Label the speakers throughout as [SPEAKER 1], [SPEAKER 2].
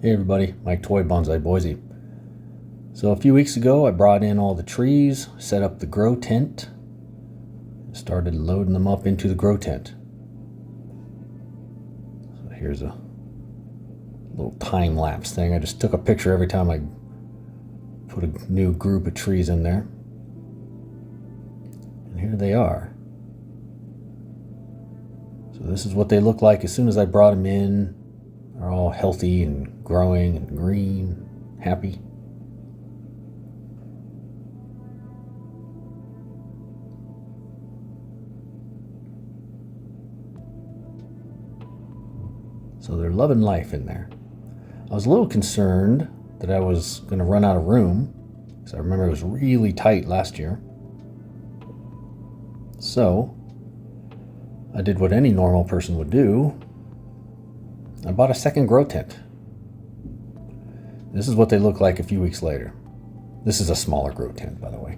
[SPEAKER 1] Hey everybody, Mike Toy, Bonsai Boise. So a few weeks ago I brought in all the trees, set up the grow tent, started loading them up into the grow tent. So here's a little time lapse thing. I just took a picture every time I put a new group of trees in there. And here they are. So this is what they look like as soon as I brought them in. They're all healthy and growing and green, happy. So they're loving life in there. I was a little concerned that I was going to run out of room, because I remember it was really tight last year. So I did what any normal person would do. I bought a second grow tent. This is what they look like a few weeks later. This is a smaller grow tent, by the way.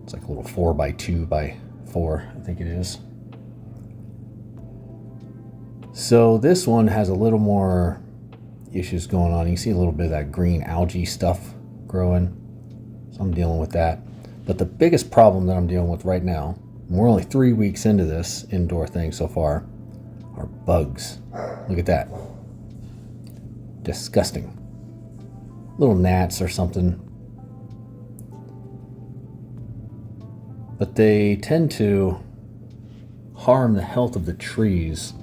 [SPEAKER 1] It's like a little 4x2x4, I think it is. So this one has a little more issues going on. You can see a little bit of that green algae stuff growing. So I'm dealing with that. But the biggest problem that I'm dealing with right now, and we're only 3 weeks into this indoor thing so far, are bugs. Look at that. Disgusting. Little gnats or something. But they tend to harm the health of the trees.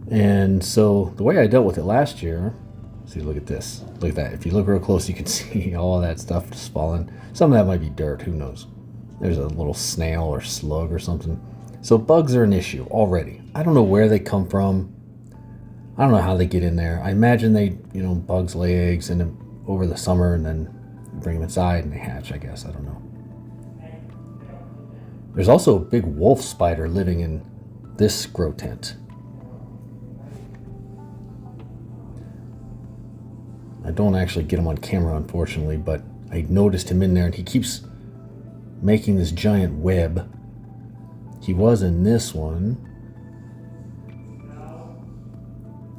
[SPEAKER 1] And so the way I dealt with it last year, see, look at this. Look at that. If you look real close, you can see all that stuff just falling. Some of that might be dirt, who knows. There's a little snail or slug or something. So bugs are an issue already. I don't know where they come from. I don't know how they get in there. I imagine bugs lay eggs over the summer and then bring them inside and they hatch, I guess. I don't know. There's also a big wolf spider living in this grow tent. I don't actually get him on camera, unfortunately, but I noticed him in there and he keeps making this giant web. He was in this one.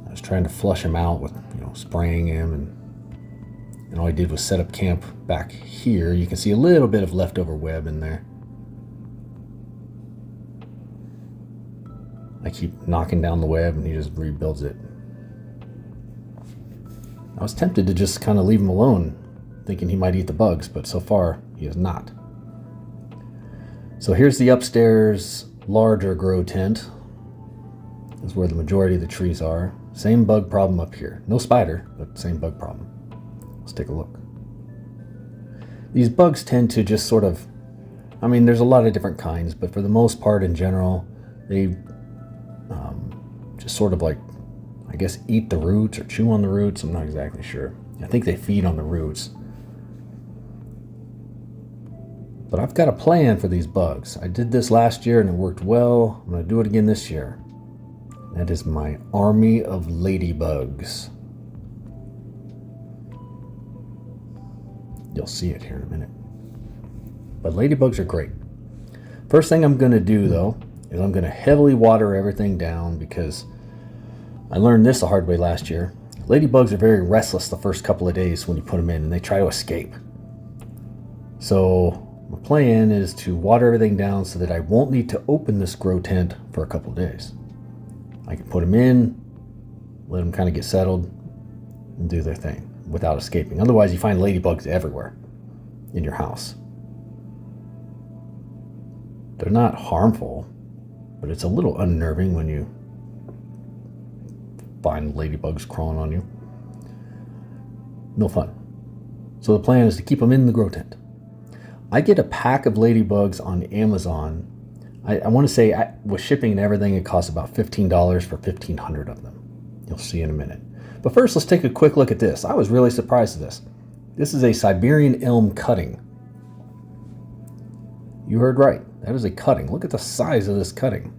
[SPEAKER 1] I was trying to flush him out with, spraying him, and all I did was set up camp back here. You can see a little bit of leftover web in there. I keep knocking down the web and he just rebuilds it. I was tempted to just kind of leave him alone, thinking he might eat the bugs, but so far he has not. So here's the upstairs larger grow tent. This is where the majority of the trees are. Same bug problem up here. No spider, but same bug problem. Let's take a look. These bugs tend to just sort of, there's a lot of different kinds, but for the most part in general, they just sort of eat the roots or chew on the roots. I'm not exactly sure. I think they feed on the roots. But I've got a plan for these bugs. I did this last year and it worked well. I'm going to do it again this year. That is my army of ladybugs. You'll see it here in a minute. But ladybugs are great. First thing I'm going to do, though, is I'm going to heavily water everything down, because I learned this the hard way last year. Ladybugs are very restless the first couple of days when you put them in, and they try to escape. So my plan is to water everything down so that I won't need to open this grow tent for a couple of days. I can put them in, let them kind of get settled, and do their thing without escaping. Otherwise, you find ladybugs everywhere in your house. They're not harmful, but it's a little unnerving when you find ladybugs crawling on you. No fun. So the plan is to keep them in the grow tent. I get a pack of ladybugs on Amazon. I want to say with shipping and everything, it costs about $15 for 1,500 of them. You'll see in a minute. But first, let's take a quick look at this. I was really surprised at this. This is a Siberian elm cutting. You heard right. That is a cutting. Look at the size of this cutting.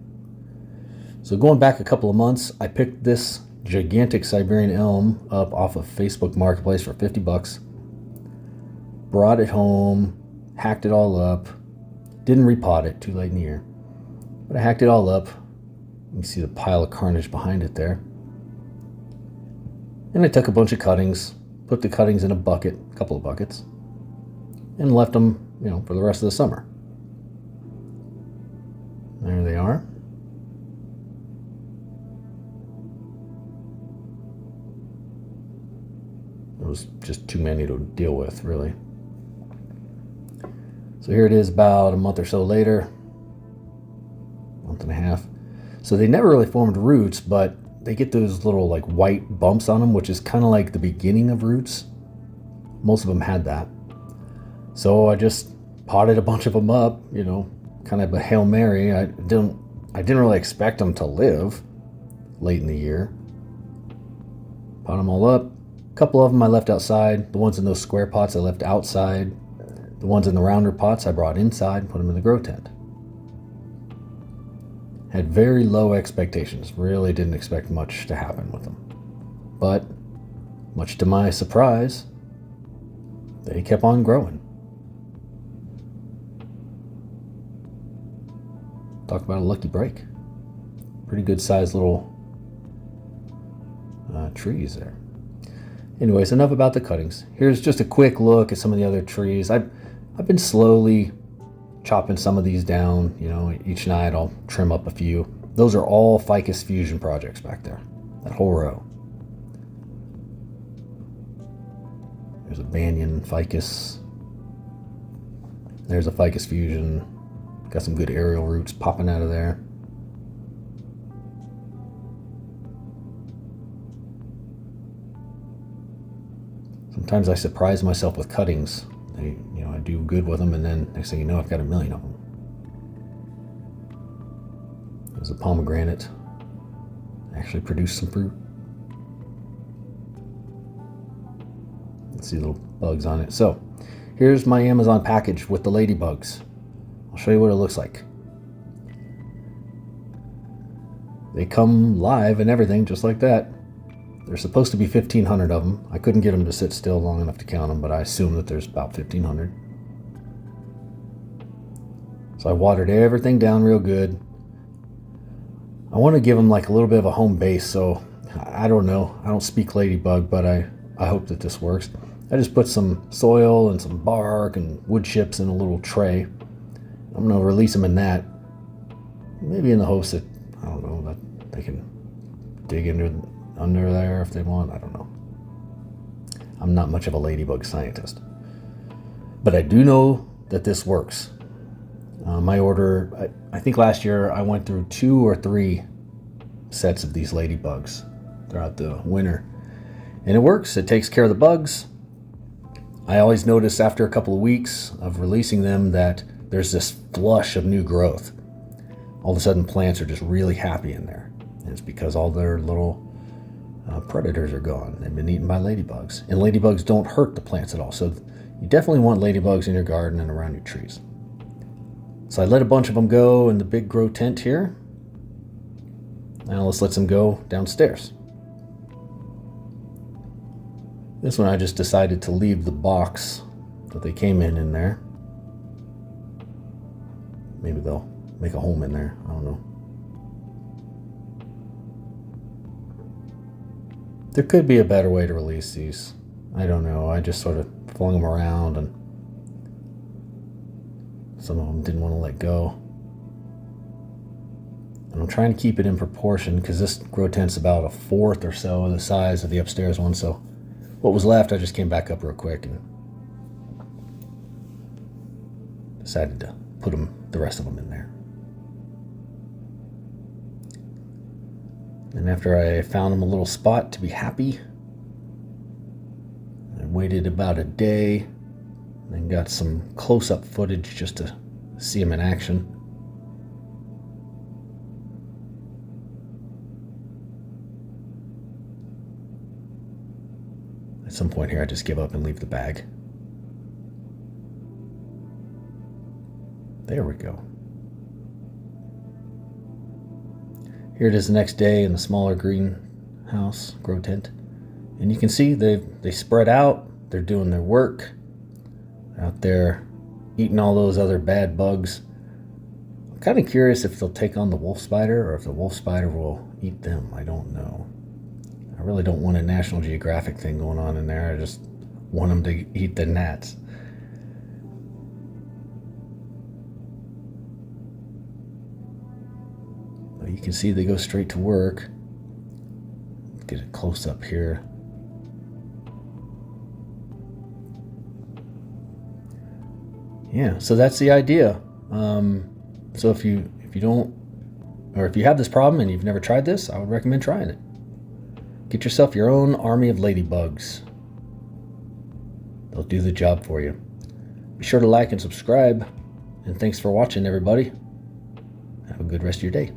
[SPEAKER 1] So going back a couple of months, I picked this gigantic Siberian elm up off of Facebook Marketplace for 50 bucks. Brought it home, hacked it all up. Didn't repot it, too late in the year. But I hacked it all up. You can see the pile of carnage behind it there. And I took a bunch of cuttings, put the cuttings in a bucket, a couple of buckets, and left them, for the rest of the summer. There they are. It was just too many to deal with, really. So here it is about a month or so later, month and a half. So they never really formed roots, but they get those little like white bumps on them, which is kind of like the beginning of roots. Most of them had that. So I just potted a bunch of them up, kind of a Hail Mary. I didn't really expect them to live late in the year. Pot them all up. A couple of them I left outside. The ones in those square pots I left outside. The ones in the rounder pots I brought inside and put them in the grow tent. Had very low expectations. Really didn't expect much to happen with them. But, much to my surprise, they kept on growing. Talk about a lucky break. Pretty good sized little trees there. Anyways, enough about the cuttings. Here's just a quick look at some of the other trees. I've been slowly chopping some of these down. Each night I'll trim up a few. Those are all ficus fusion projects back there. That whole row. There's a banyan ficus. There's a ficus fusion. Got some good aerial roots popping out of there. Sometimes I surprise myself with cuttings. I do good with them, and then next thing you know, I've got a million of them. There's a pomegranate. Actually produced some fruit. Let's see little bugs on it. So, here's my Amazon package with the ladybugs. I'll show you what it looks like. They come live and everything, just like that. There's supposed to be 1,500 of them. I couldn't get them to sit still long enough to count them, but I assume that there's about 1,500. So I watered everything down real good. I want to give them like a little bit of a home base, so I don't know. I don't speak ladybug, but I hope that this works. I just put some soil and some bark and wood chips in a little tray. I'm going to release them in that. Maybe in the hopes that, I don't know, that they can dig under there if they want. I don't know. I'm not much of a ladybug scientist. But I do know that this works. My order, I think last year I went through 2 or 3 sets of these ladybugs throughout the winter. And it works. It takes care of the bugs. I always notice after a couple of weeks of releasing them that there's this flush of new growth. All of a sudden plants are just really happy in there. And it's because all their little predators are gone. They've been eaten by ladybugs. And ladybugs don't hurt the plants at all. So you definitely want ladybugs in your garden and around your trees. So I let a bunch of them go in the big grow tent here. Now let's let some go downstairs. This one I just decided to leave the box that they came in there. Maybe they'll make a home in there. I don't know. There could be a better way to release these. I don't know. I just sort of flung them around and some of them didn't want to let go. And I'm trying to keep it in proportion because this grow tent's about 1/4 or so of the size of the upstairs one. So what was left, I just came back up real quick and decided to put the rest of them in there. And after I found them a little spot to be happy, I waited about a day and got some close-up footage just to see them in action. At some point here, I just give up and leave the bag. There we go. Here it is the next day in the smaller greenhouse, grow tent. And you can see they spread out. They're doing their work out there, eating all those other bad bugs. I'm kind of curious if they'll take on the wolf spider or if the wolf spider will eat them. I don't know. I really don't want a National Geographic thing going on in there. I just want them to eat the gnats. But you can see they go straight to work. Get it close up here. Yeah, so that's the idea. So if you don't, or if you have this problem and you've never tried this, I would recommend trying it. Get yourself your own army of ladybugs. They'll do the job for you. Be sure to like and subscribe. And thanks for watching, everybody. Have a good rest of your day.